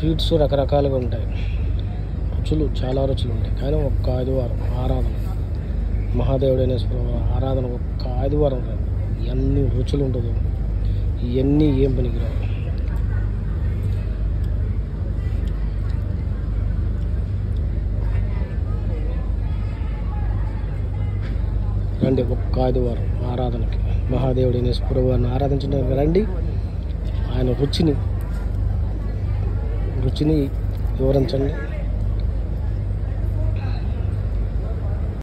Sweets రకరకాలుగా ఉంటాయి, రుచులు చాలా రుచులు ఉంటాయి. కానీ ఒక్క ఆదివారం ఆరాధన, మహాదేవుడైన ఆరాధన ఒక్క ఆదివారం రండి, ఎన్ని రుచులు ఉంటుందో ఇవన్నీ ఏం పనికిరావు. రండి ఒక్క ఆదివారం ఆరాధనకి, మహాదేవుడైన ప్రభువారిని ఆరాధించడానికి రండి. ఆయన రుచిని వివరించండి.